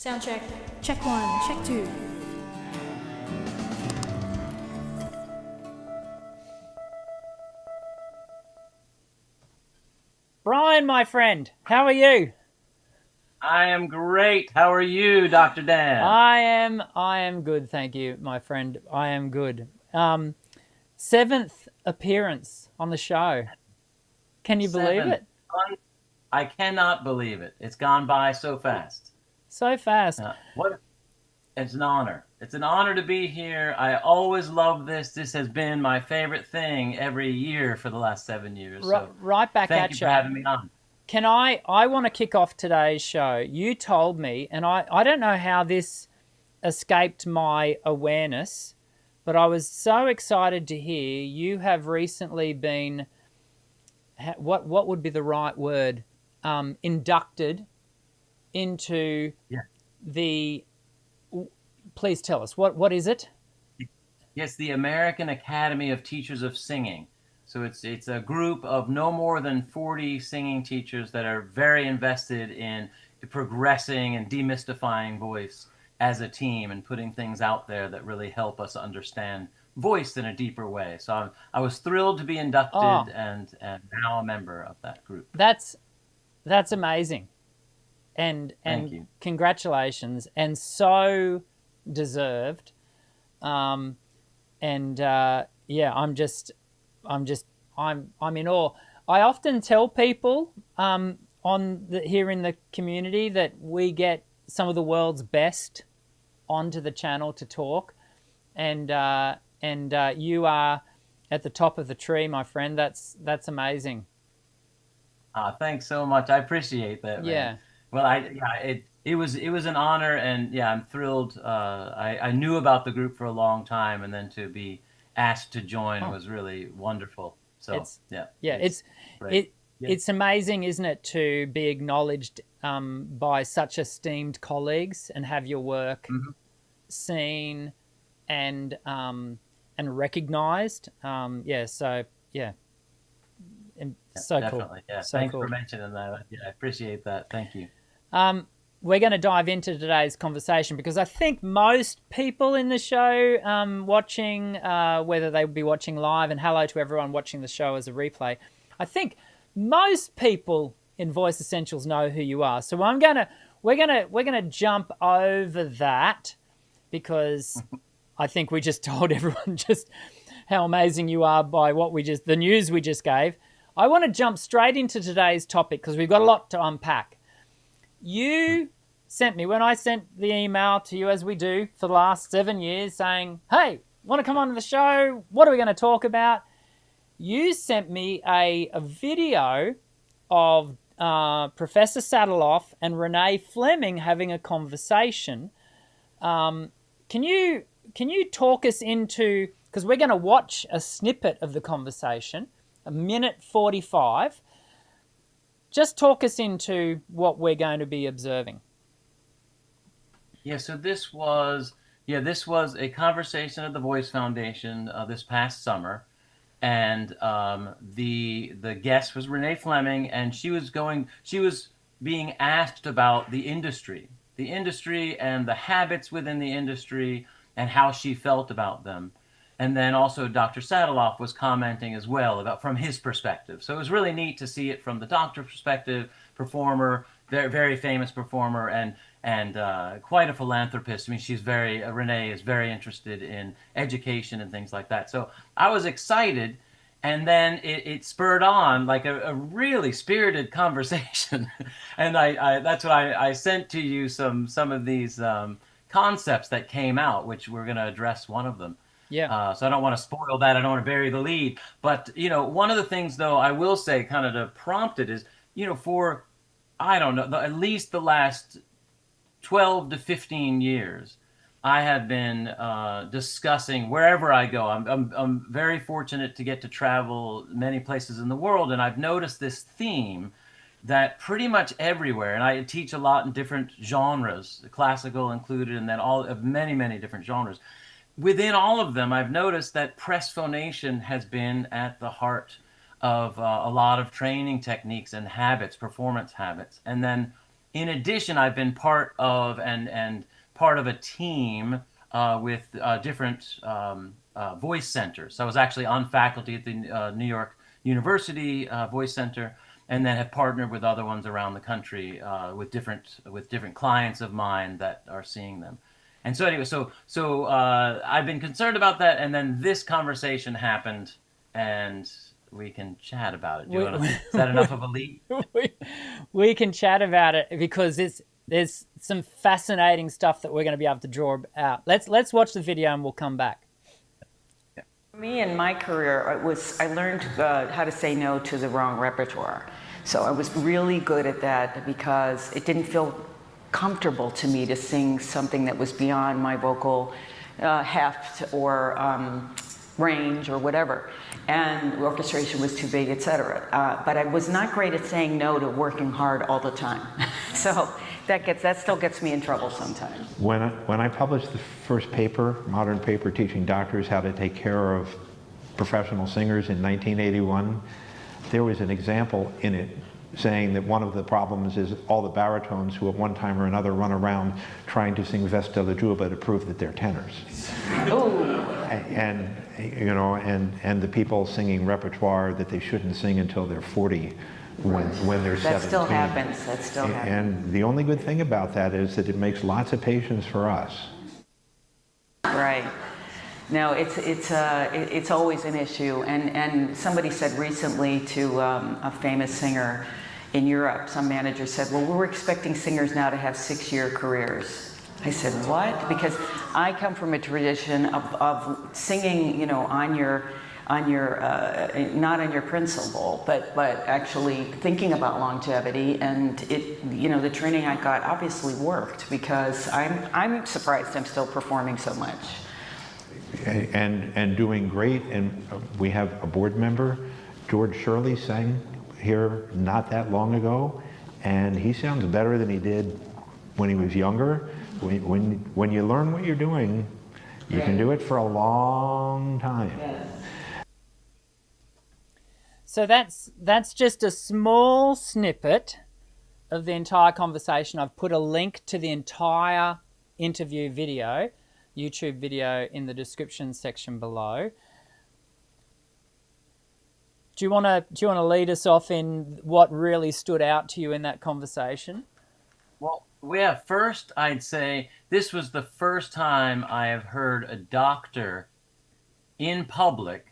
Sound check. Check one, check two. Brian, my friend, how are you? I am great. How are you, Dr. Dan? I am good, thank you, my friend. I am good. Seventh appearance on the show. Can you believe Seven. it? I cannot believe it. It's gone by so fast. So fast. What? It's an honor. It's an honor to be here. I always love this. This has been my favorite thing every year for the last 7 years. Right, So right back thank at you for you. having me on. Can I want to kick off today's show. You told me, and I don't know how this escaped my awareness, but I was so excited to hear you have recently been, what would be the right word, inducted into Yeah. the. Please tell us what is it? Yes, the American Academy of Teachers of Singing. So it's a group of no more than 40 singing teachers that are very invested in progressing and demystifying voice as a team and putting things out there that really help us understand voice in a deeper way. So I was thrilled to be inducted Oh, and now a member of that group. that's that's amazing, Thank and you. congratulations, and so deserved. Um, and yeah, I'm in awe. I often tell people here in the community that we get some of the world's best onto the channel to talk, and you are at the top of the tree, my friend. That's amazing. Thanks so much. I appreciate that, man. Yeah. Well, it was an honor, and yeah, I'm thrilled. I knew about the group for a long time, and then to be asked to join Oh, was really wonderful. So it's yeah, yeah, it's great. it Yeah. it's amazing, isn't it, to be acknowledged by such esteemed colleagues and have your work Mhm. seen and recognized. Yeah, so yeah, and Yeah, so cool, definitely. Yeah, so thanks for cool. mentioning that. Yeah, I appreciate that. Thank you. We're going to dive into today's conversation because I think most people in the show watching, whether they would be watching live, and hello to everyone watching the show as a replay, I think most people in Voice Essentials know who you are. So we're gonna jump over that because I think we just told everyone just how amazing you are by the news we just gave. I want to jump straight into today's topic because we've got a lot to unpack. You sent me, when I sent the email to you, as we do for the last 7 years, saying, hey, want to come on to the show? What are we going to talk about? You sent me a video of Professor Sataloff and Renee Fleming having a conversation. Can you talk us into, because we're going to watch a snippet of the conversation, a minute 45. Just talk us into what we're going to be observing. Yeah, so this was a conversation at the Voice Foundation this past summer, and the guest was Renee Fleming, and she was being asked about the industry and the habits within the industry and how she felt about them. And then also Dr. Sataloff was commenting as well about from his perspective. So it was really neat to see it from the doctor's perspective, performer, very very famous performer, and quite a philanthropist. I mean, Renee is very interested in education and things like that. So I was excited, and then it spurred on like a really spirited conversation, and I that's what I sent to you some of these concepts that came out, which we're going to address one of them. Yeah. So I don't want to spoil that. I don't want to bury the lead. But one of the things though I will say, kind of to prompt it, is for I don't know, at least the last 12 to 15 years, I have been discussing wherever I go. I'm very fortunate to get to travel many places in the world, and I've noticed this theme that pretty much everywhere, and I teach a lot in different genres, classical included, and then all of many, many different genres. Within all of them, I've noticed that press phonation has been at the heart of a lot of training techniques and habits, performance habits. And then in addition, I've been part of and part of a team with different voice centers. So I was actually on faculty at the New York University Voice Center, and then have partnered with other ones around the country with different clients of mine that are seeing them. And so anyway, I've been concerned about that, and then this conversation happened, and we can chat about it. Is that enough of a lead? we can chat about it because there's some fascinating stuff that we're going to be able to draw out. Let's watch the video and we'll come back. For me, in my career, I learned how to say no to the wrong repertoire. So I was really good at that because it didn't feel comfortable to me to sing something that was beyond my vocal heft or range or whatever, and the orchestration was too big, etc. But I was not great at saying no to working hard all the time. So that still gets me in trouble sometimes. When I published the first paper, modern paper teaching doctors how to take care of professional singers in 1981, there was an example in it saying that one of the problems is all the baritones who at one time or another run around trying to sing Vesta la Giuba to prove that they're tenors. Ooh. And you know, and the people singing repertoire that they shouldn't sing until they're 40 when they're 17. That still happens. That still happens. And the only good thing about that is that it makes lots of patience for us. Right. No, it's always an issue. And somebody said recently to a famous singer in Europe, some manager said, well, we're expecting singers now to have 6-year careers. I said, what? Because I come from a tradition of singing, you know, on your not on your principle, but actually thinking about longevity. And it, you know, the training I got obviously worked because I'm surprised I'm still performing so much. And doing great. And we have a board member, George Shirley, sang here not that long ago, and he sounds better than he did when he was younger. When you learn what you're doing, you can do it for a long time. Yes. So that's just a small snippet of the entire conversation. I've put a link to the entire interview video, YouTube video, in the description section below. Do you want to lead us off in what really stood out to you in that conversation? Well, yeah, first I'd say this was the first time I have heard a doctor in public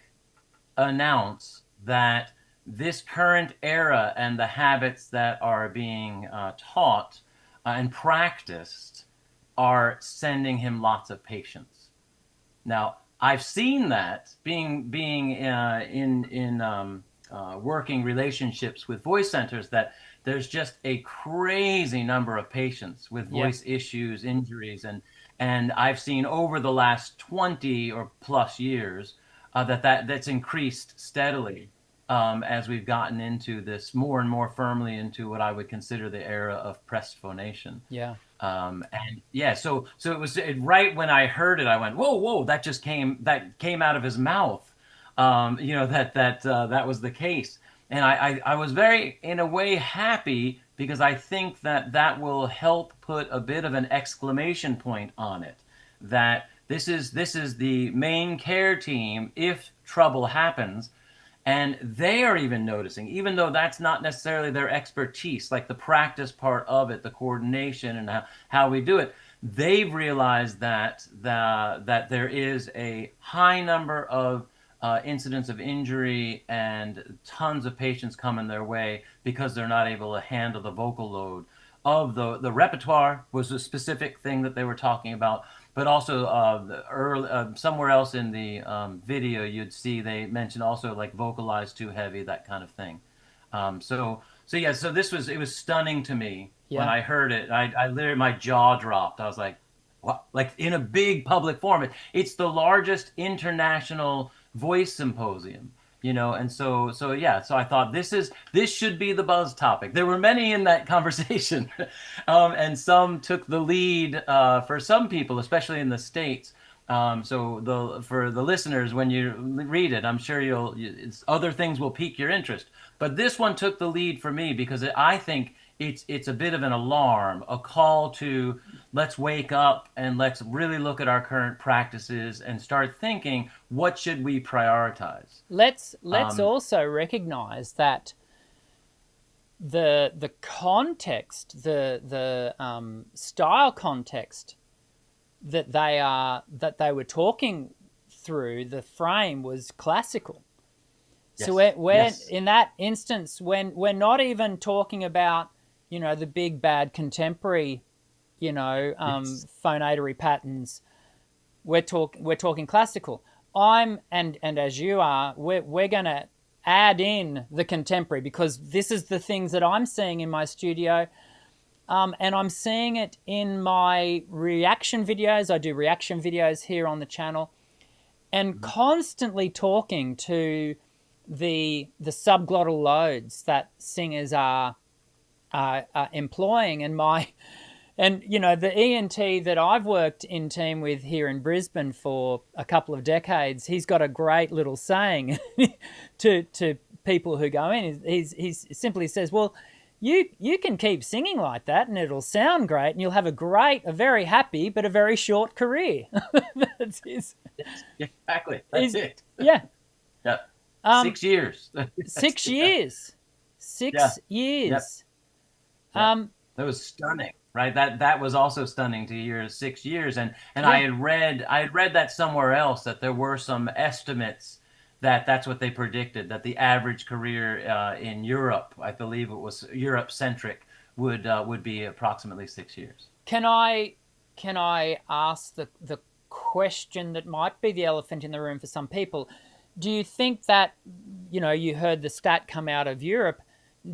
announce that this current era and the habits that are being taught and practiced are sending him lots of patients. Now, I've seen that being in working relationships with voice centers, that there's just a crazy number of patients with voice issues, injuries, and I've seen over the last 20 or plus years that's increased steadily as we've gotten into this more and more firmly into what I would consider the era of pressed phonation. Yeah. And yeah, so it was right when I heard it, I went, whoa, that came out of his mouth. You know, that was the case. And I was very, in a way, happy because I think that will help put a bit of an exclamation point on it. That this is the main care team if trouble happens. And they are even noticing, even though that's not necessarily their expertise, like the practice part of it, the coordination and how we do it, they've realized that there is a high number of incidents of injury and tons of patients coming their way because they're not able to handle the vocal load of the repertoire was a specific thing that they were talking about. But also somewhere else in the video, you'd see they mentioned also like vocalize too heavy, that kind of thing. So it was stunning to me when I heard it. I literally, my jaw dropped. I was like, what? Like in a big public forum. It's the largest international voice symposium, you know, and so I thought this should be the buzz topic. There were many in that conversation, and some took the lead for some people, especially in the States. For the listeners, when you read it, I'm sure other things will pique your interest. But this one took the lead for me because I think it's a bit of an alarm, a call to let's wake up and let's really look at our current practices and start thinking, what should we prioritize? Let's Um, also recognize that the context, the style context that they were talking through, the frame was classical. So we're yes. in that instance, when we're not even talking about, the big bad contemporary, Yes. phonatory patterns. We're talking classical. And as you are, we're going to add in the contemporary, because this is the things that I'm seeing in my studio. And I'm seeing it in my reaction videos. I do reaction videos here on the channel, and constantly talking to the subglottal loads that singers are employing. And the ENT that I've worked in team with here in Brisbane for a couple of decades, he's got a great little saying to people who go in. He simply says, well, you can keep singing like that and it'll sound great and you'll have a very happy but a very short career. That's his. Yes, exactly. That's it. Yeah. Yeah. 6 years. 6 years. Six Yeah. years. Yep. That was stunning, right? That was also stunning to hear 6 years. And Yeah. I had read that somewhere else, that there were some estimates that's what they predicted, that the average career in Europe, I believe it was Europe centric, would be approximately 6 years. Can I ask the question that might be the elephant in the room for some people? Do you think that, you heard the stat come out of Europe,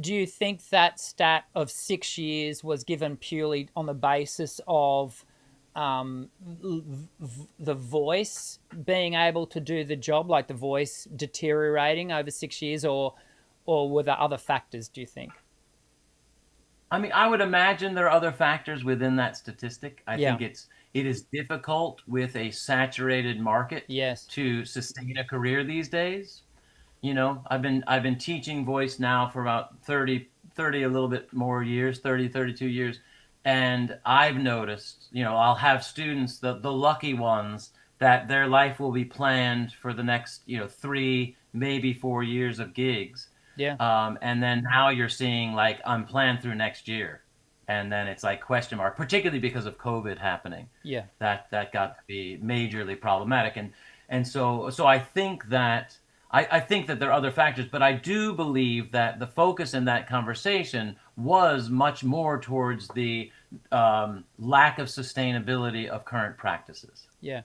do you think that stat of 6 years was given purely on the basis of the voice being able to do the job, like the voice deteriorating over 6 years, or were there other factors, do you think? I mean, I would imagine there are other factors within that statistic. I think it is difficult with a saturated market Yes. to sustain a career these days. I've been teaching voice now for about 30 a little bit more years, 32 years. And I've noticed, I'll have students, the lucky ones, that their life will be planned for the next, 3, maybe 4 years of gigs. Yeah. And then now you're seeing, like, I'm planned through next year. And then it's like question mark, particularly because of COVID happening. Yeah. That got to be majorly problematic. And so I think that I think that there are other factors, but I do believe that the focus in that conversation was much more towards the lack of sustainability of current practices. Yeah.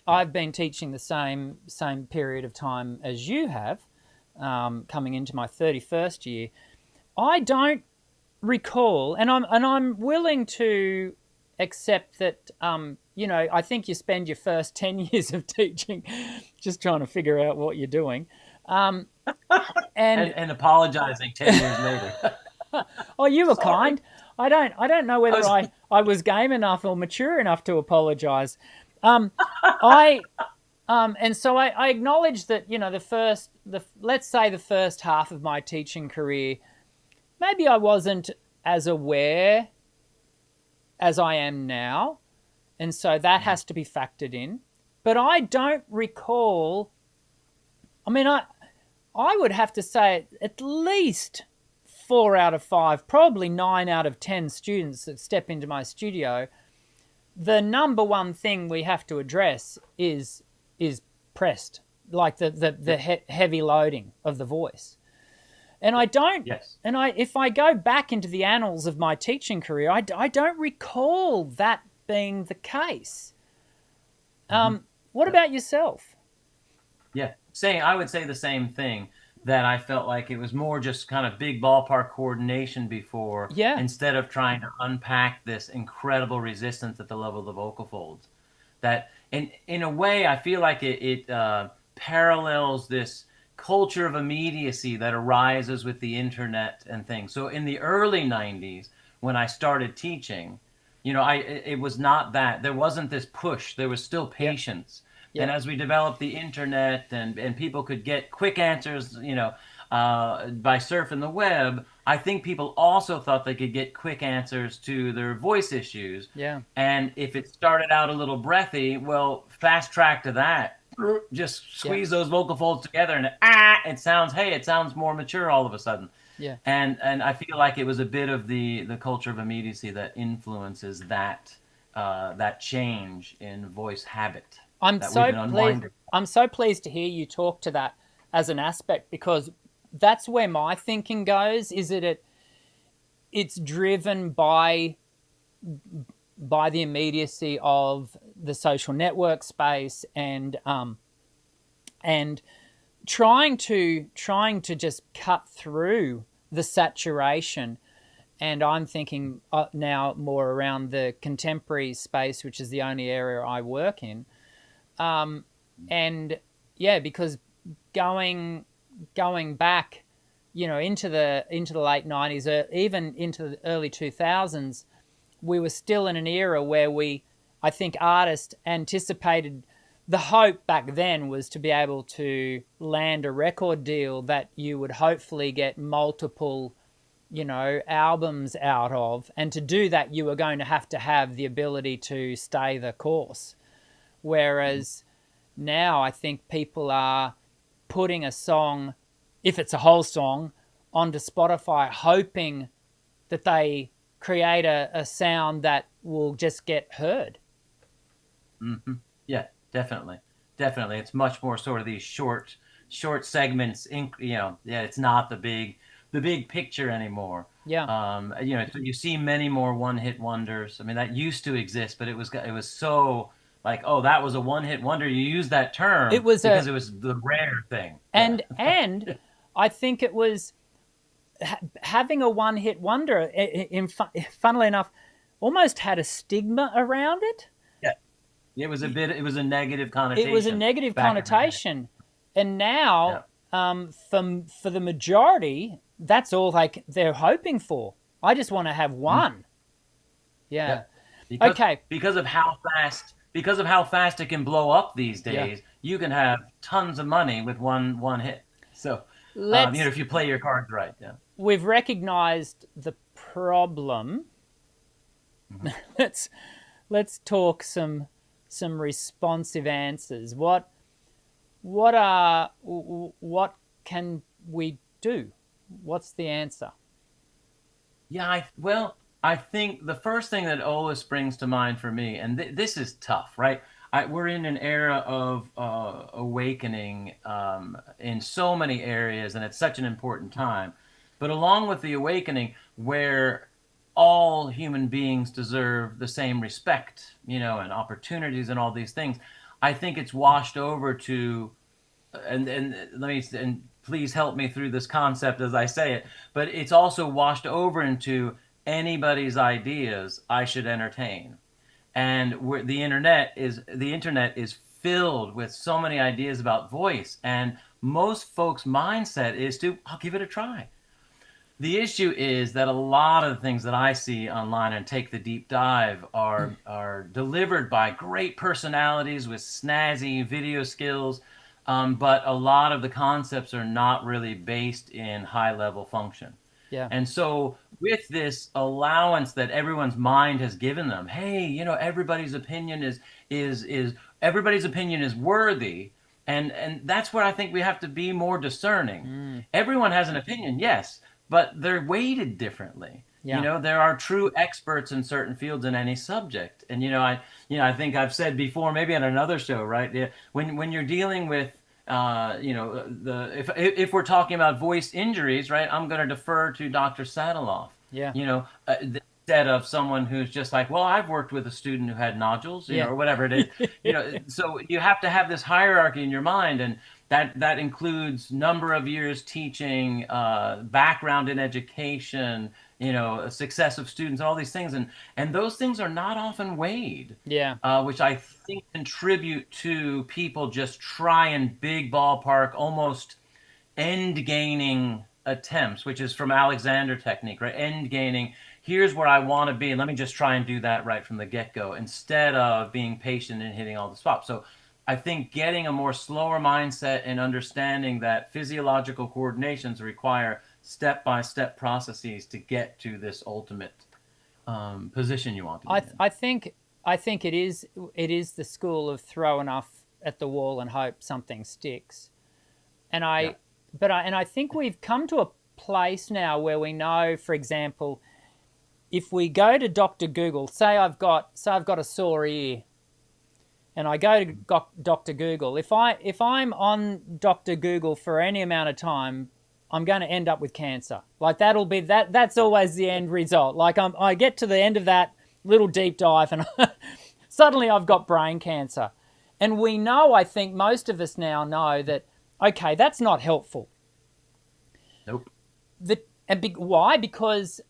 I've been teaching the same period of time as you have, coming into my 31st year. I don't recall, and I'm willing to accept that, I think you spend your first 10 years of teaching just trying to figure out what you're doing. And apologizing 10 years later. Oh, you were Sorry. kind. I don't know whether I was game enough or mature enough to apologize. And so I acknowledge that, let's say the first half of my teaching career, maybe I wasn't as aware as I am now. And so that has to be factored in. But I don't recall, I would have to say at least 4 out of 5, probably 9 out of 10 students that step into my studio, the number one thing we have to address is pressed, like the heavy loading of the voice. And I don't, Yes. and if I go back into the annals of my teaching career, I don't recall that being the case. What about yourself? Yeah, I would say the same thing, that I felt like it was more just kind of big ballpark coordination before, instead of trying to unpack this incredible resistance at the level of the vocal folds. That, in a way, I feel like it parallels this culture of immediacy that arises with the internet and things. So in the early 90s, when I started teaching, it was not that. There wasn't this push. There was still patience. And as we developed the internet and people could get quick answers, by surfing the web, I think people also thought they could get quick answers to their voice issues. Yeah. And if it started out a little breathy, well, fast track to that. Just squeeze those vocal folds together, and it sounds more mature all of a sudden. Yeah. And I feel like it was a bit of the culture of immediacy that influences that that change in voice habit. I'm so pleased to hear you talk to that as an aspect, because that's where my thinking goes, is that it's driven by the immediacy of the social network space, and trying to just cut through the saturation. And I'm thinking now more around the contemporary space, which is the only area I work in. And yeah, because going back, into the late 90s, even into the early 2000s, we were still in an era where I think artists anticipated, the hope back then was to be able to land a record deal that you would hopefully get multiple, albums out of. And to do that, you were going to have the ability to stay the course. Whereas now I think people are putting a song, if it's a whole song, onto Spotify, hoping that they create a sound that will just get heard. Mm-hmm. Yeah, definitely. It's much more sort of these short segments. It's not the big picture anymore. Yeah. You see many more one-hit wonders. I mean, that used to exist, but it was so like, oh, that was a one-hit wonder. You use that term because it was the rare thing. And I think it was having a one-hit wonder, funnily enough, almost had a stigma around it. Yeah. It was a negative connotation. It was a negative connotation. And now, for the majority, that's all they're hoping for. I just want to have one. Yeah. Because of how fast it can blow up these days, you can have tons of money with one hit. So, if you play your cards right. Yeah. We've recognized the problem. Mm-hmm. Let's talk some responsive answers. What can we do? What's the answer? Yeah, I think the first thing that always springs to mind for me, and this is tough, right? We're in an era of awakening in so many areas, and it's such an important time. But along with the awakening, where all human beings deserve the same respect, and opportunities and all these things, I think it's washed over to, and please help me through this concept as I say it, but it's also washed over into anybody's ideas I should entertain. And the internet is filled with so many ideas about voice, and most folks' mindset is I'll give it a try. The issue is that a lot of the things that I see online and take the deep dive are delivered by great personalities with snazzy video skills, but a lot of the concepts are not really based in high-level function. Yeah. And so with this allowance that everyone's mind has given them, hey, everybody's opinion is worthy, and that's where I think we have to be more discerning. Everyone has an opinion, yes, but they're weighted differently. Yeah. There are true experts in certain fields in any subject. And I think I've said before, maybe on another show, right? When you're dealing with if we're talking about voice injuries, right, I'm going to defer to Dr. Sataloff. Yeah. Instead of someone who's just like, well, I've worked with a student who had nodules, or whatever it is. So you have to have this hierarchy in your mind, and that includes number of years teaching, background in education, success of students, all these things, and those things are not often weighed. Yeah. Which I think contribute to people just trying big ballpark, almost end gaining attempts, which is from Alexander technique, right? End gaining. Here's where I want to be, and let me just try and do that right from the get-go, instead of being patient and hitting all the spots. So I think getting a more slower mindset and understanding that physiological coordinations require step-by-step processes to get to this ultimate position you want to be in. I think it is the school of throw enough at the wall and hope something sticks. And I think we've come to a place now where we know, for example, if we go to Dr. Google, say I've got a sore ear, and I go to Dr. Google, if I'm on Dr. Google for any amount of time, I'm going to end up with cancer. Like that's always the end result. Like I get to the end of that little deep dive and suddenly I've got brain cancer. And we know, I think most of us now know that, okay, that's not helpful. Nope. Why? Because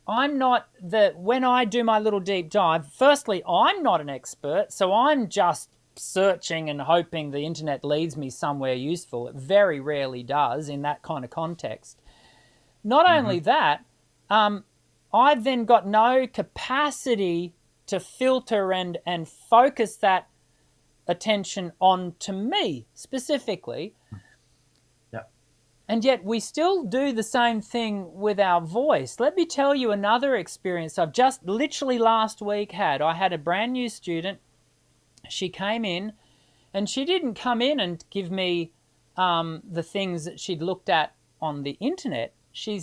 when I do my little deep dive, firstly, I'm not an expert, so I'm just searching and hoping the internet leads me somewhere useful. It very rarely does in that kind of context. Not only that, I've then got no capacity to filter and focus that attention onto me specifically. And yet we still do the same thing with our voice. Let me tell you another experience I've just literally last week had. I had a brand new student. She came in, and she didn't come in and give me the things that she'd looked at on the internet. She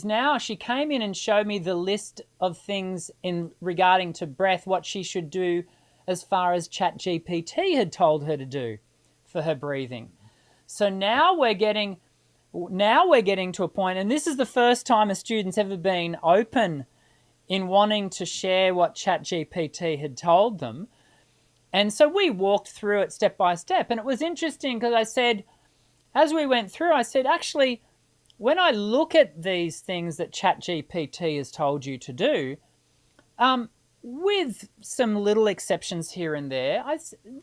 came in and showed me the list of things in regarding to breath, what she should do as far as ChatGPT had told her to do for her breathing. So now we're getting to a point, and this is the first time a student's ever been open in wanting to share what ChatGPT had told them. And so we walked through it step by step. And it was interesting because I said, as we went through, I said, actually, when I look at these things that ChatGPT has told you to do, with some little exceptions here and there,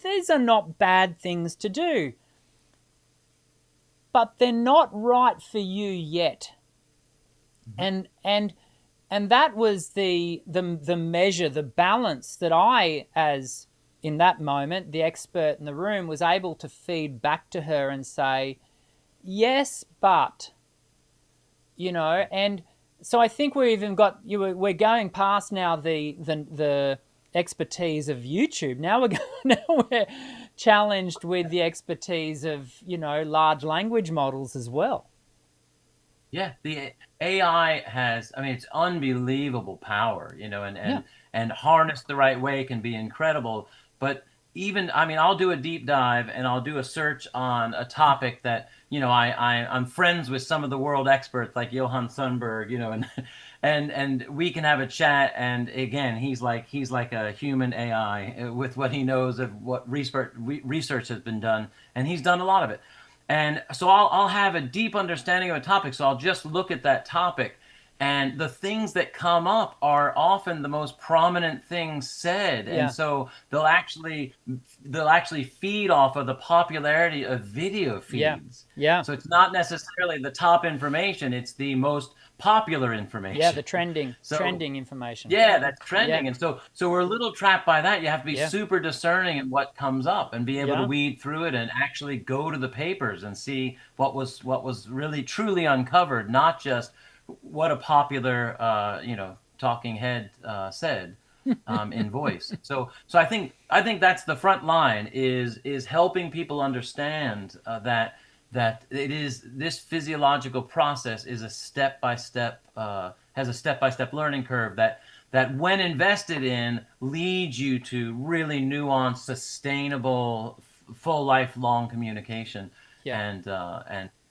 these are not bad things to do. But they're not right for you yet. And that was the measure, the balance that I, as in that moment, the expert in the room, was able to feed back to her and say, yes, but, and so I think we're going past now the expertise of YouTube. Now we're challenged with the expertise of, large language models as well. Yeah, the AI has, it's unbelievable power, and harnessed the right way can be incredible. But even, I'll do a deep dive and I'll do a search on a topic that, I'm friends with some of the world experts like Johann Sundberg, and we can have a chat. And again, he's like a human AI with what he knows of what research has been done, and he's done a lot of it. And so I'll have a deep understanding of a topic. So I'll just look at that topic, and the things that come up are often the most prominent things said. Yeah. And so they'll actually feed off of the popularity of video feeds. Yeah. So it's not necessarily the top information, it's the most popular information. Yeah, the trending information. Yeah, that's trending. Yeah. And so we're a little trapped by that. You have to be super discerning in what comes up and be able to weed through it and actually go to the papers and see what was really truly uncovered, not just what a popular talking head said in voice. So I think that's the front line is helping people understand that it is this physiological process is a step-by-step has a step-by-step learning curve that when invested in leads you to really nuanced, sustainable, full lifelong communication.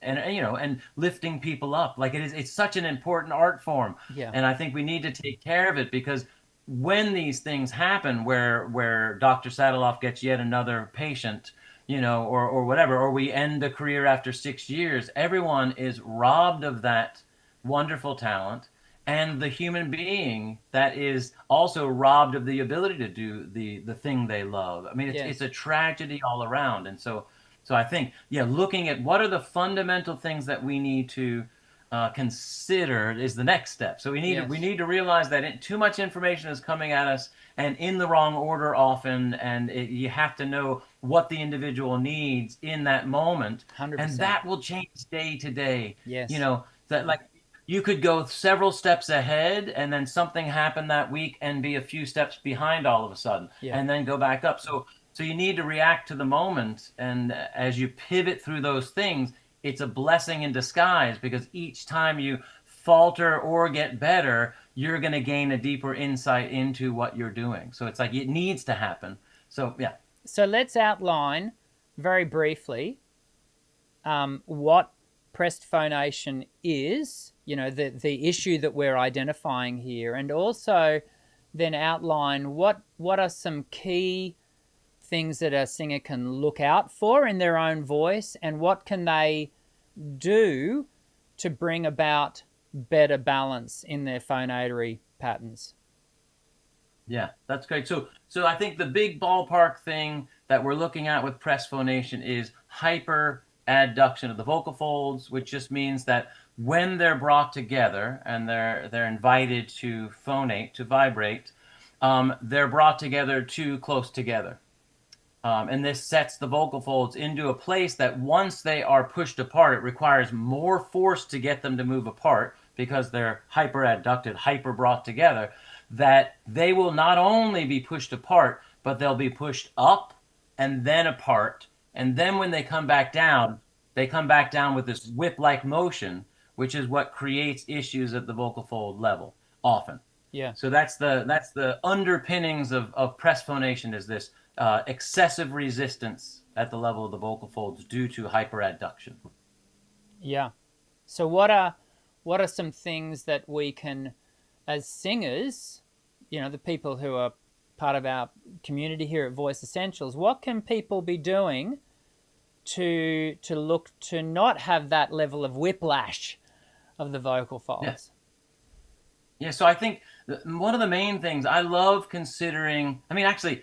And lifting people up. Like it's such an important art form. Yeah. And I think we need to take care of it, because when these things happen where Dr. Sataloff gets yet another patient, or whatever, or we end a career after 6 years, everyone is robbed of that wonderful talent, and the human being that is also robbed of the ability to do the thing they love. It's a tragedy all around. And so I think, looking at what are the fundamental things that we need to considered is the next step. So we Yes. need to realize that too much information is coming at us, and in the wrong order often, and you have to know what the individual needs in that moment, 100%. and that will change day to day. Yes. You know, that like you could go several steps ahead and then something happened that week and be a few steps behind all of a sudden, Yeah. and then go back up. So you need to react to the moment, and as you pivot through those things, it's a blessing in disguise, because each time you falter or get better, you're going to gain a deeper insight into what you're doing. So it's like it needs to happen. So yeah. So let's outline very briefly what pressed phonation is, you know, the issue that we're identifying here, and also then outline what are some key things that a singer can look out for in their own voice, and what can they do to bring about better balance in their phonatory patterns. Yeah, that's great. So I think the big ballpark thing that we're looking at with pressed phonation is hyper adduction of the vocal folds, which just means that when they're brought together and they're invited to phonate, to vibrate, they're brought together too close together. And this sets the vocal folds into a place that once they are pushed apart, it requires more force to get them to move apart, because they're hyper adducted, hyper brought together, that they will not only be pushed apart, but they'll be pushed up and then apart. And then when they come back down with this whip-like motion, which is what creates issues at the vocal fold level often. Yeah. So that's the underpinnings of pressed phonation, is this excessive resistance at the level of the vocal folds due to hyperadduction. Yeah. So what are some things that we can, as singers, you know, the people who are part of our community here at Voice Essentials, what can people be doing to look to not have that level of whiplash of the vocal folds? Yeah, so I think one of the main things I love considering, I mean, actually,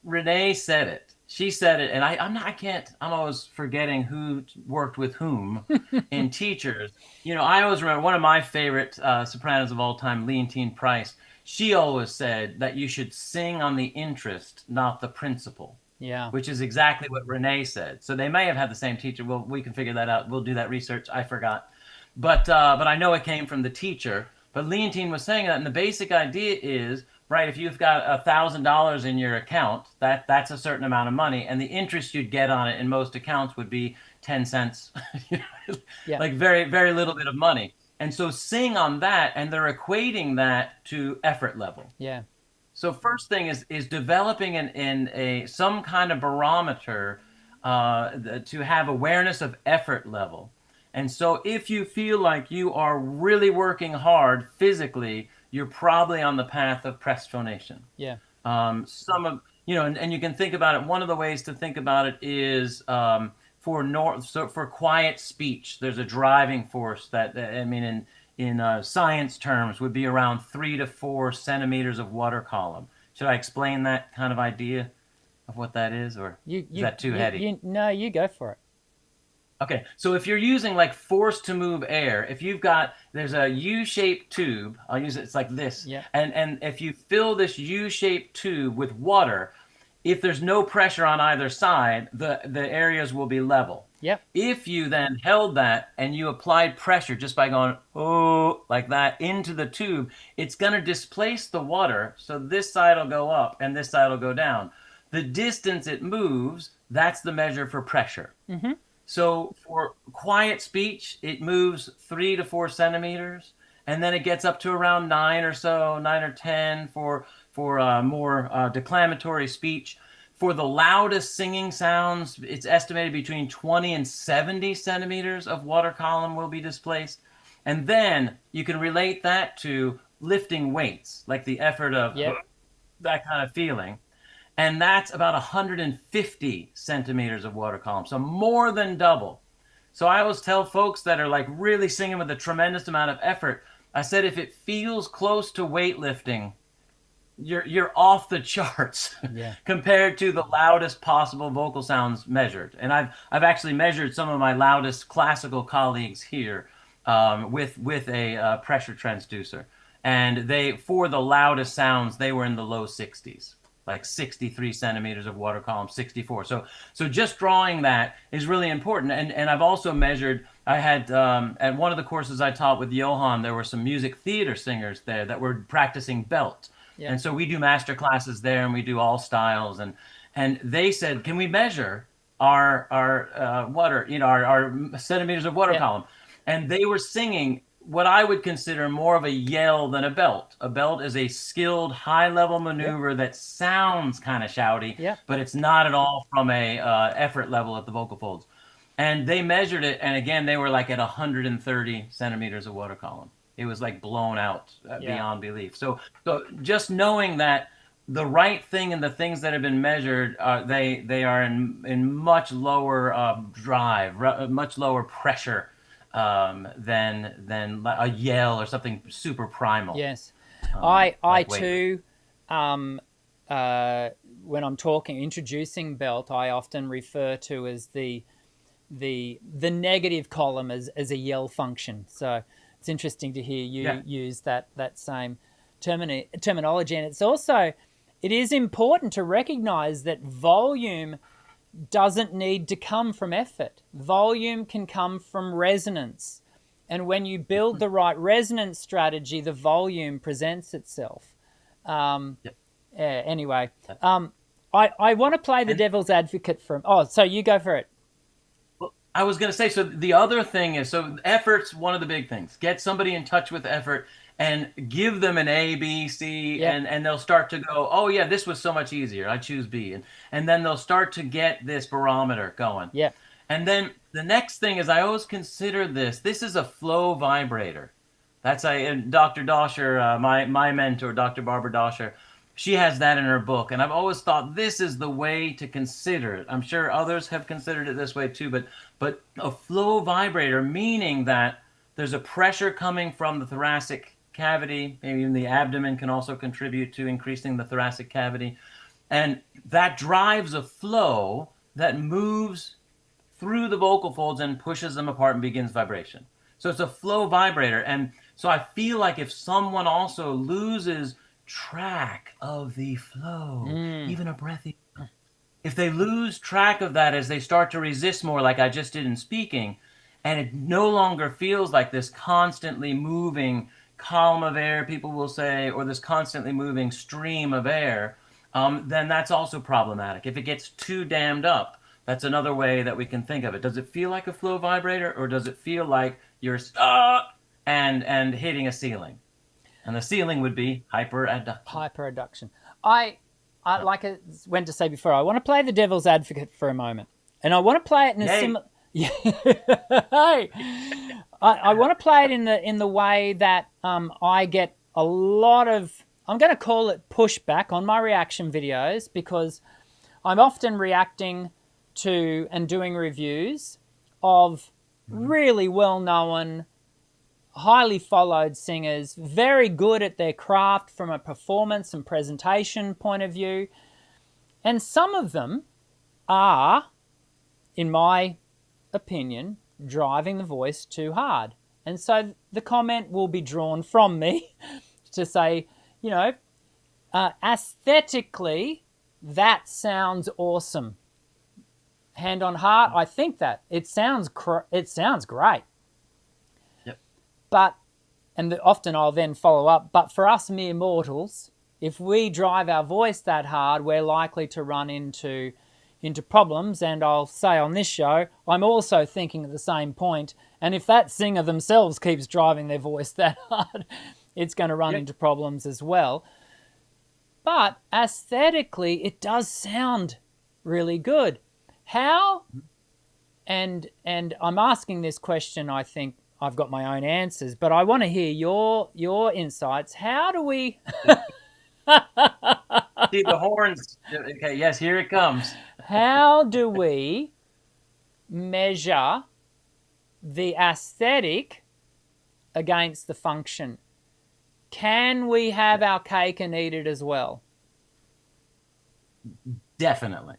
Renee said it. She said it, and I'm always forgetting who worked with whom in teachers. You know, I always remember one of my favorite sopranos of all time, Leontine Price. She always said that you should sing on the interest, not the principle. Yeah. Which is exactly what Renee said. So they may have had the same teacher. Well, we can figure that out. We'll do that research. I forgot. But I know it came from the teacher. But Leontine was saying that, and the basic idea is, right, if you've got $1,000 in your account, that's a certain amount of money, and the interest you'd get on it in most accounts would be 10 cents, Yeah. like very, very little bit of money. And so sing on that, and they're equating that to effort level. Yeah. So first thing is developing some kind of barometer to have awareness of effort level. And so if you feel like you are really working hard physically, you're probably on the path of pressed phonation. Yeah. And you can think about it. One of the ways to think about it is for quiet speech, there's a driving force that, I mean, in science terms, would be around 3 to 4 centimeters of water column. Should I explain that kind of idea of what that is, or is that too heady? No, you go for it. Okay, so if you're using like force to move air, there's a U-shaped tube, I'll use it, it's like this. Yeah. And if you fill this U-shaped tube with water, if there's no pressure on either side, the areas will be level. Yep. If you then held that and you applied pressure just by going, oh, like that into the tube, it's going to displace the water. So this side will go up and this side will go down. The distance it moves, that's the measure for pressure. Mm-hmm. So for quiet speech, it moves 3 to 4 centimeters, and then it gets up to around 9 or 10 for more declamatory speech. For the loudest singing sounds, it's estimated between 20 and 70 centimeters of water column will be displaced. And then you can relate that to lifting weights, like the effort of that kind of feeling. And that's about 150 centimeters of water column, so more than double. So I always tell folks that are like really singing with a tremendous amount of effort, I said, if it feels close to weightlifting, you're off the charts compared to the loudest possible vocal sounds measured. And I've actually measured some of my loudest classical colleagues here with a pressure transducer, and they, for the loudest sounds, they were in the low 60s, like 63 centimeters of water column, 64. So just drawing that is really important. And I've also measured. I had at one of the courses I taught with Johan, there were some music theater singers there that were practicing belt. Yeah. And so we do master classes there, and we do all styles. And they said, can we measure our water, our centimeters of water Yeah. column? And they were singing what I would consider more of a yell than a belt. A belt is a skilled, high-level maneuver that sounds kind of shouty, Yeah. but it's not at all from a effort level at the vocal folds. And they measured it, and again, they were like at 130 centimeters of water column. It was like blown out beyond belief. So just knowing that the right thing and the things that have been measured, they are in much lower drive, much lower pressure than a yell or something super primal. Yes. I like too, when I'm introducing belt, I often refer to as the negative column as a yell function. So it's interesting to hear you use that same terminology. And it is important to recognize that volume doesn't need to come from effort. Volume can come from resonance. And when you build the right resonance strategy, the volume presents itself. Anyway, I want to play the devil's advocate so you go for it. Well, I was going to say, so the other thing is, so effort's one of the big things. Get somebody in touch with effort and give them an A, B, C, and they'll start to go, oh yeah, this was so much easier. I choose B. And then they'll start to get this barometer going. Yeah. And then the next thing is, I always consider this is a flow vibrator. That's Dr. Dosher, my mentor, Dr. Barbara Dosher, she has that in her book. And I've always thought this is the way to consider it. I'm sure others have considered it this way too, but a flow vibrator, meaning that there's a pressure coming from the thoracic cavity, maybe even the abdomen can also contribute to increasing the thoracic cavity. And that drives a flow that moves through the vocal folds and pushes them apart and begins vibration. So it's a flow vibrator. And so I feel like if someone also loses track of the flow, even a breathy, if they lose track of that as they start to resist more, like I just did in speaking, and it no longer feels like this constantly moving column of air, people will say, or this constantly moving stream of air, then that's also problematic. If it gets too dammed up, that's another way that we can think of it. Does it feel like a flow vibrator, or does it feel like you're stuck and hitting a ceiling? And the ceiling would be hyperadduction. Hyperadduction. I like I went to say before, I want to play the devil's advocate for a moment. And I want to play it in a similar... I want to play it in the way that I get a lot of, I'm going to call it pushback on my reaction videos, because I'm often reacting to and doing reviews of really well-known, highly followed singers, very good at their craft from a performance and presentation point of view. And some of them are, in my opinion, driving the voice too hard. And so the comment will be drawn from me to say, aesthetically, that sounds awesome. Hand on heart, I think that it sounds great. Yep. But, and often I'll then follow up, but for us mere mortals, if we drive our voice that hard, we're likely to run into problems. And I'll say on this show, I'm also thinking at the same point, and if that singer themselves keeps driving their voice that hard, it's going to run into problems as well. But aesthetically, it does sound really good. How, and I'm asking this question, I think I've got my own answers, but I want to hear your insights. How do we... See the horns. Okay, yes, here it comes. How do we measure the aesthetic against the function? Can we have our cake and eat it as well? Definitely.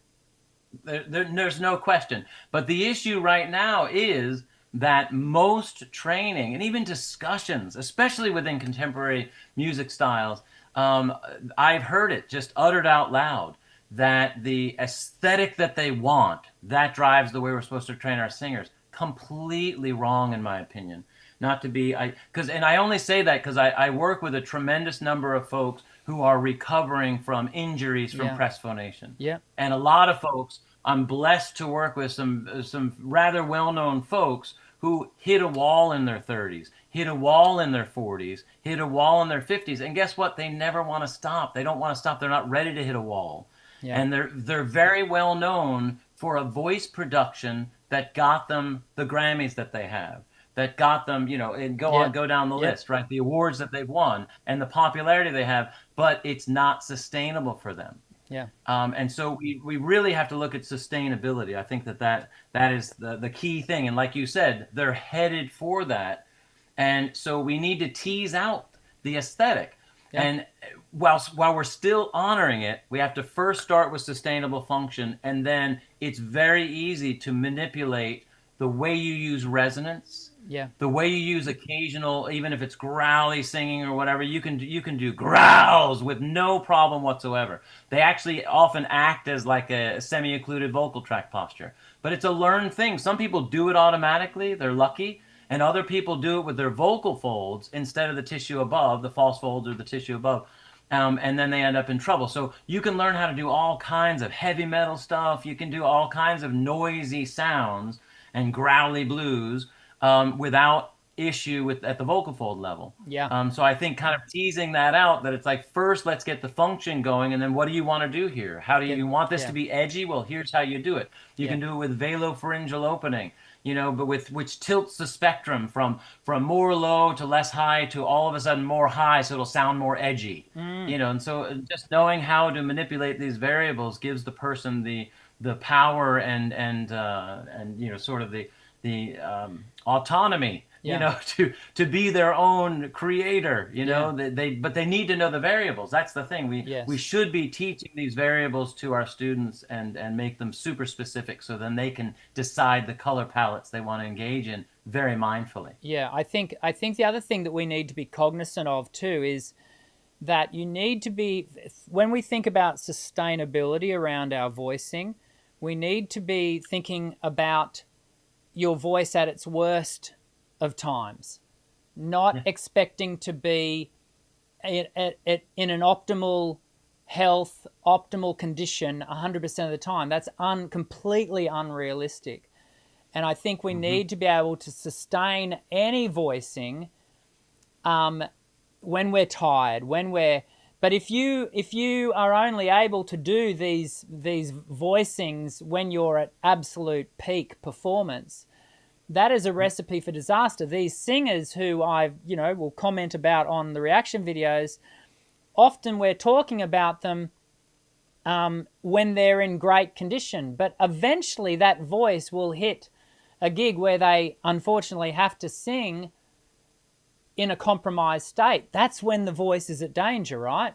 There's no question. But the issue right now is that most training and even discussions, especially within contemporary music styles, I've heard it just uttered out loud that the aesthetic that they want, that drives the way we're supposed to train our singers. Completely wrong, in my opinion. Not to be, and I only say that because I work with a tremendous number of folks who are recovering from injuries from press phonation. Yeah. And a lot of folks, I'm blessed to work with some rather well-known folks who hit a wall in their 30s, hit a wall in their 40s, hit a wall in their 50s, and guess what? They never want to stop. They don't want to stop. They're not ready to hit a wall. Yeah. And they're very well known for a voice production that got them the Grammys that they have, that got them, and go down the list, right? The awards that they've won and the popularity they have, but it's not sustainable for them. Yeah. And so we really have to look at sustainability. I think that is the key thing. And like you said, they're headed for that. And so we need to tease out the aesthetic. Yeah. And while we're still honoring it, we have to first start with sustainable function. And then it's very easy to manipulate the way you use resonance. Yeah. The way you use occasional, even if it's growly singing or whatever, you can do growls with no problem whatsoever. They actually often act as like a semi-occluded vocal tract posture. But it's a learned thing. Some people do it automatically, they're lucky, and other people do it with their vocal folds instead of the tissue above, the false folds or the tissue above. And then they end up in trouble. So you can learn how to do all kinds of heavy metal stuff. You can do all kinds of noisy sounds and growly blues without issue at the vocal fold level. Yeah. So I think kind of teasing that out, that it's like, first let's get the function going, and then what do you want to do here? How do you want this to be edgy? Well, here's how you do it. You can do it with velopharyngeal opening, but which tilts the spectrum from more low to less high to all of a sudden more high, so it'll sound more edgy. And so just knowing how to manipulate these variables gives the person the power and sort of the autonomy, to be their own creator, but they need to know the variables. That's the thing. We should be teaching these variables to our students and make them super specific, so then they can decide the color palettes they want to engage in very mindfully. Yeah, I think the other thing that we need to be cognizant of too is that you need to be, when we think about sustainability around our voicing, we need to be thinking about your voice at its worst of times, not expecting to be in an optimal health, optimal condition 100% of the time. That's completely unrealistic. And I think we need to be able to sustain any voicing when we're tired, but if you are only able to do these voicings when you're at absolute peak performance, that is a recipe for disaster. These singers who I will comment about on the reaction videos, often we're talking about them when they're in great condition, but eventually that voice will hit a gig where they unfortunately have to sing in a compromised state. That's when the voice is at danger, right?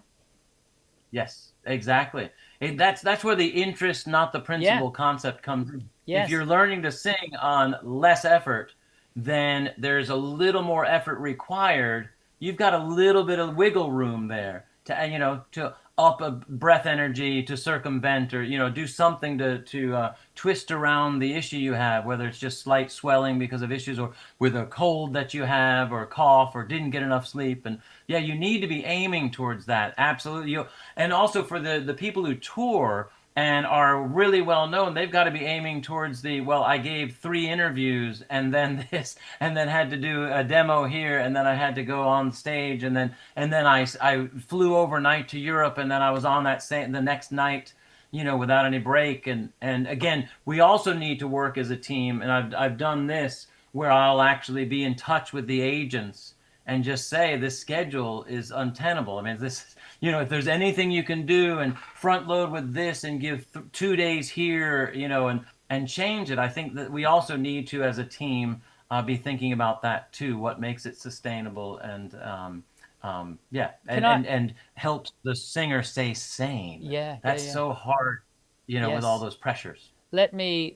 Yes, exactly. That's where the interest, not the principal concept comes in. Yes. If you're learning to sing on less effort, then there's a little more effort required. You've got a little bit of wiggle room there to up a breath energy, to circumvent, or do something to twist around the issue you have, whether it's just slight swelling because of issues, or with a cold that you have, or a cough, or didn't get enough sleep. And you need to be aiming towards that. Absolutely. And also for the people who tour and are really well known, they've got to be aiming towards I gave 3 interviews and then this, and then had to do a demo here, and then I had to go on stage, and then I flew overnight to Europe, and then I was on the next night, without any break. And again, we also need to work as a team, and I've done this where I'll actually be in touch with the agents and just say, this schedule is untenable. I mean, if there's anything you can do and front load with this and give 2 days here, and change it. I think that we also need to, as a team, be thinking about that too. What makes it sustainable and helps the singer stay sane. Yeah, so hard, with all those pressures. We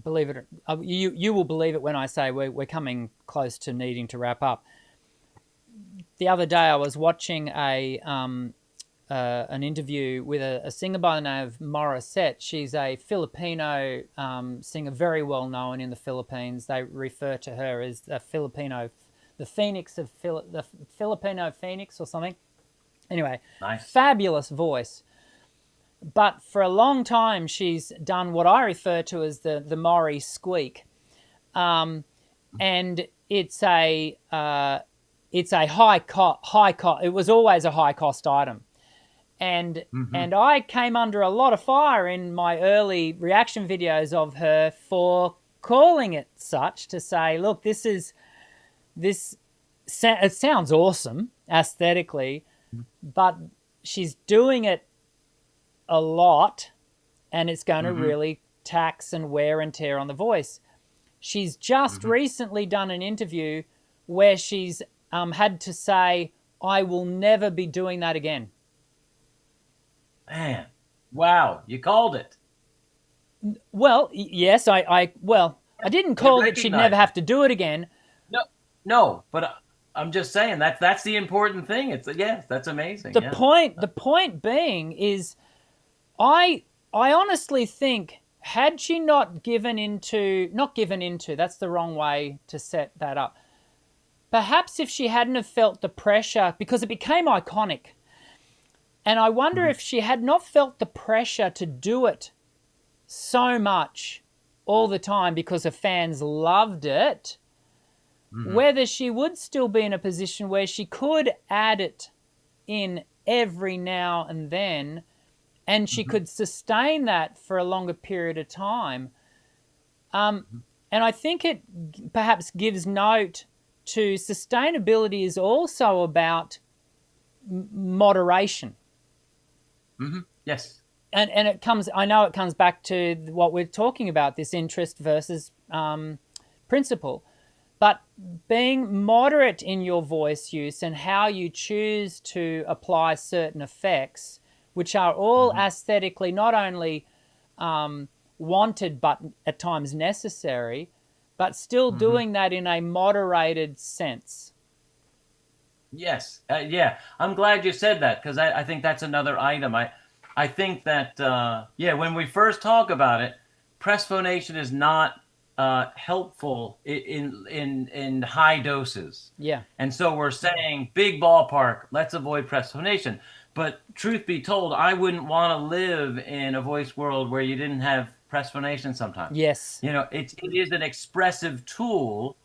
believe it. You will believe it when I say we're coming close to needing to wrap up. The other day I was watching an interview with a singer by the name of Morissette. She's a Filipino singer, very well known in the Philippines. They refer to her as the Phoenix of the Filipino Phoenix or something. Anyway, Nice. Fabulous voice. But for a long time, she's done what I refer to as the Maury squeak, and it's a high cost. It was always a high cost item, and I came under a lot of fire in my early reaction videos of her for calling it such, to say, look, it sounds awesome aesthetically, but she's doing it a lot, and it's going to really tax and wear and tear on the voice. She's just recently done an interview where she's had to say, I will never be doing that again. Man, wow, you called it. Well, yes, I didn't call that she'd never have to do it again. No, but I'm just saying that's the important thing. Yes, that's amazing. The point being is, I honestly think, had she not given into, that's the wrong way to set that up. Perhaps if she hadn't have felt the pressure, because it became iconic, and I wonder if she had not felt the pressure to do it so much all the time because her fans loved it, whether she would still be in a position where she could add it in every now and then, and she could sustain that for a longer period of time. And I think it perhaps gives note to sustainability is also about moderation. Yes. And I know it comes back to what we're talking about, this interest versus principle. But being moderate in your voice use and how you choose to apply certain effects, which are all aesthetically not only wanted but at times necessary, but still doing that in a moderated sense. Yes. Yeah. I'm glad you said that, because I think that's another item. I think that, when we first talk about it, press phonation is not helpful in high doses. Yeah. And so we're saying, big ballpark, let's avoid press phonation. But truth be told, I wouldn't want to live in a voice world where you didn't have press phonation sometimes. Yes. It is an expressive tool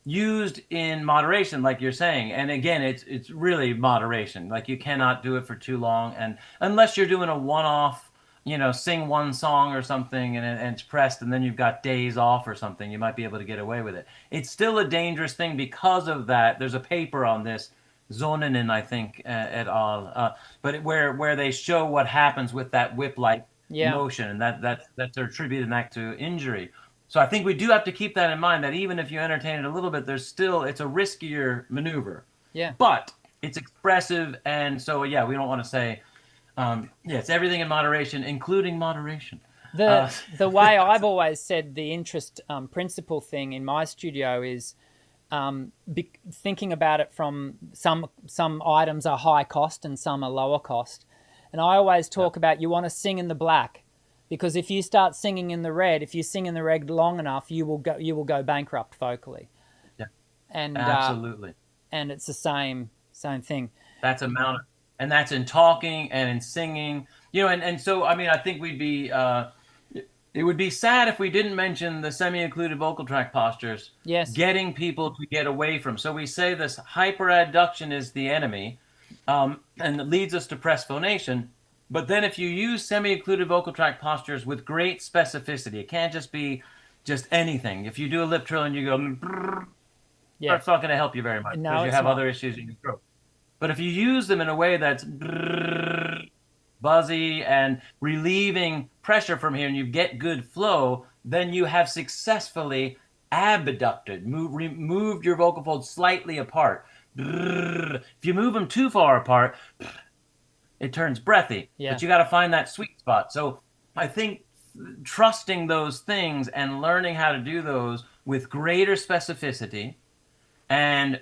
used in moderation, like you're saying. And again, it's really moderation. Like, you cannot do it for too long, and unless you're doing a one-off, sing one song or something, and it's pressed, and then you've got days off or something, you might be able to get away with it. It's still a dangerous thing because of that. There's a paper on this, Zoninen, I think, et al. But where they show what happens with that whip-like motion, and that's attributing that to injury. So I think we do have to keep that in mind, that even if you entertain it a little bit, it's a riskier maneuver. Yeah. But it's expressive, and so we don't want to say, it's everything in moderation, including moderation. The way I've always said the interest principle thing in my studio is thinking about it from some items are high cost and some are lower cost. And I always talk about, you want to sing in the black, because if you start singing in the red, if you sing in the red long enough, you will go bankrupt vocally. Yeah. And absolutely. And it's the same thing. That's and that's in talking and in singing, and so, I mean, I think it would be sad if we didn't mention the semi-occluded vocal tract postures. Yes. Getting people to get away from. So we say this hyperadduction is the enemy, and it leads us to press phonation. But then if you use semi-occluded vocal tract postures with great specificity, it can't just be just anything. If you do a lip trill and you go, that's not going to help you very much, because you have other issues in your throat. But if you use them in a way that's buzzy and relieving pressure from here, and you get good flow, then you have successfully abducted, moved your vocal folds slightly apart. If you move them too far apart, it turns breathy. Yeah. But you got to find that sweet spot. So I think trusting those things and learning how to do those with greater specificity, and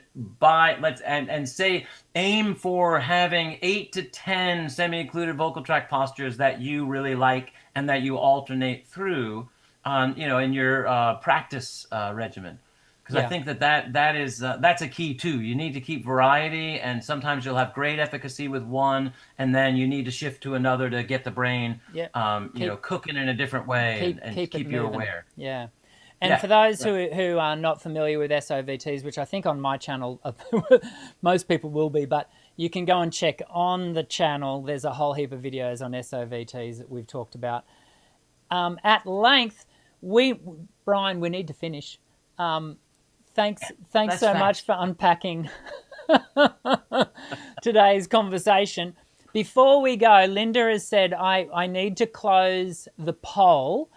say aim for having 8 to 10 semi-occluded vocal tract postures that you really like and that you alternate through on in your practice regimen. Because I think that's a key too. You need to keep variety, and sometimes you'll have great efficacy with one, and then you need to shift to another to get the brain, cooking in a different way and keep you aware. Yeah. And for those who are not familiar with SOVTs, which I think on my channel most people will be, but you can go and check on the channel. There's a whole heap of videos on SOVTs that we've talked about at length. Brian, we need to finish. Thanks so much for unpacking today's conversation. Before we go, Linda has said I need to close the poll.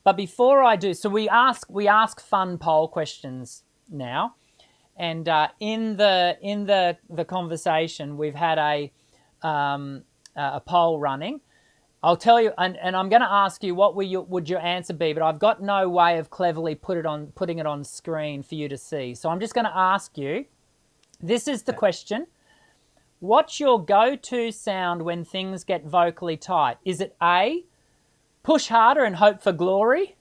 But before I do, so we ask fun poll questions now, and in the conversation we've had a poll running. I'll tell you, and I'm going to ask you what would your answer be, but I've got no way of cleverly putting it on screen for you to see. So I'm just going to ask you. This is the question: what's your go-to sound when things get vocally tight? Is it A, push harder and hope for glory?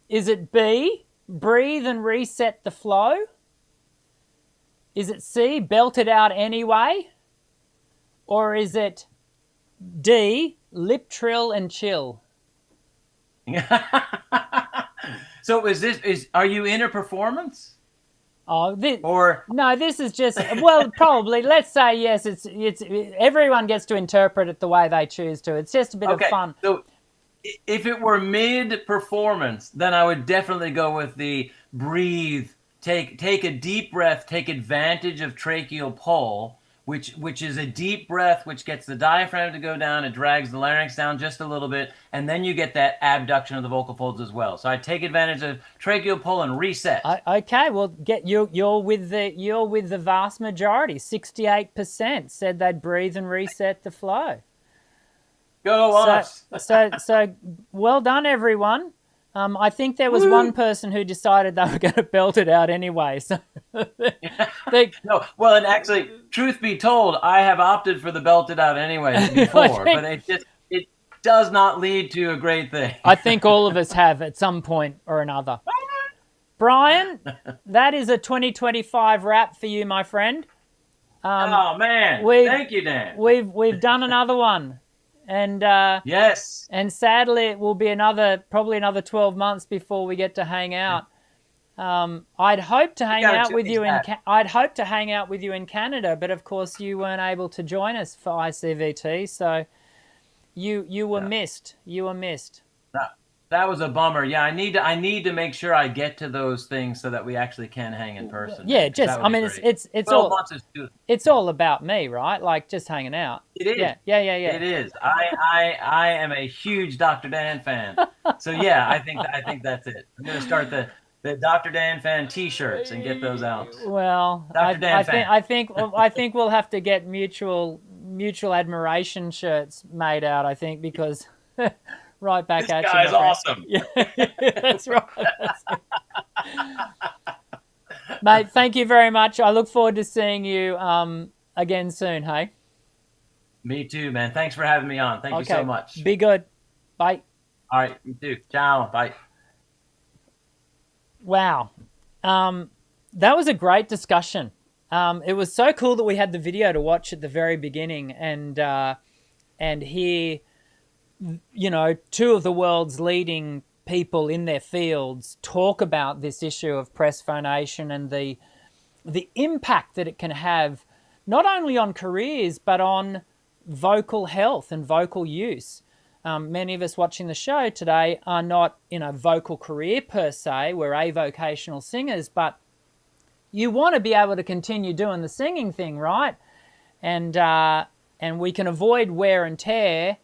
Is it B, breathe and reset the flow? Is it C, belt it out anyway? Or is it D, lip trill and chill? So are you in a performance? Oh, this is just, well, probably. Let's say yes. It's everyone gets to interpret it the way they choose to. It's just a bit of fun. So if it were mid-performance, then I would definitely go with the breathe, take a deep breath, take advantage of tracheal pull, which is a deep breath, which gets the diaphragm to go down, it drags the larynx down just a little bit, and then you get that abduction of the vocal folds as well. So I take advantage of tracheal pull and reset. Okay, well, you're with the vast majority. 68% said they'd breathe and reset the flow. Go us. So well done, everyone. I think there was one person who decided they were going to belt it out anyway. So No, well, and actually, truth be told, I have opted for the belted out anyway before, but it does not lead to a great thing. I think all of us have at some point or another. Brian, that is a 2025 wrap for you, my friend. Oh man, thank you, Dan. We've done another one. And yes, and sadly it will be probably another 12 months before we get to hang out. I'd hope to hang out with you in Canada, but of course you weren't able to join us for ICVT, so you were missed. You were missed. That was a bummer. Yeah, I need to make sure I get to those things so that we actually can hang in person. Yeah, it's all about me, right? Like just hanging out. It is. Yeah. It is. I am a huge Dr. Dan fan. So yeah, I think that's it. I'm gonna start the Dr. Dan fan T-shirts and get those out. Well, I think we'll have to get mutual admiration shirts made out. I think because. Right back at you. This guy's awesome. Yeah, that's right. Mate, thank you very much. I look forward to seeing you again soon, hey? Me too, man. Thanks for having me on. Thank you so much. Be good. Bye. All right, you too. Ciao. Bye. Wow. That was a great discussion. It was so cool that we had the video to watch at the very beginning and hear two of the world's leading people in their fields talk about this issue of press phonation and the impact that it can have not only on careers but on vocal health and vocal use. Many of us watching the show today are not in a vocal career per se. We're avocational singers, but you want to be able to continue doing the singing thing, right? And we can avoid wear and tear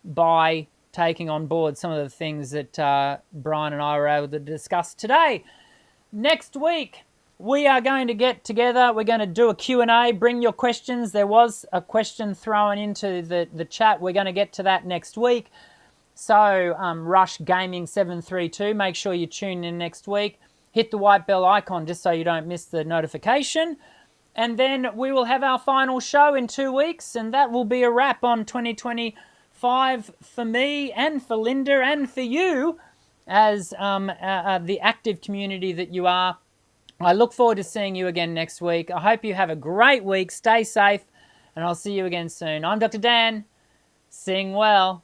by taking on board some of the things that Brian and I were able to discuss today. Next week, we are going to get together. We're going to do a Q&A. Bring your questions. There was a question thrown into the chat. We're going to get to that next week. So, Rush Gaming 732, make sure you tune in next week. Hit the white bell icon just so you don't miss the notification. And then we will have our final show in 2 weeks, and that will be a wrap on 2025 for me and for Linda and for you as the active community that you are. I look forward to seeing you again next week. I hope you have a great week. Stay safe, and I'll see you again soon. I'm Dr. Dan. Sing well.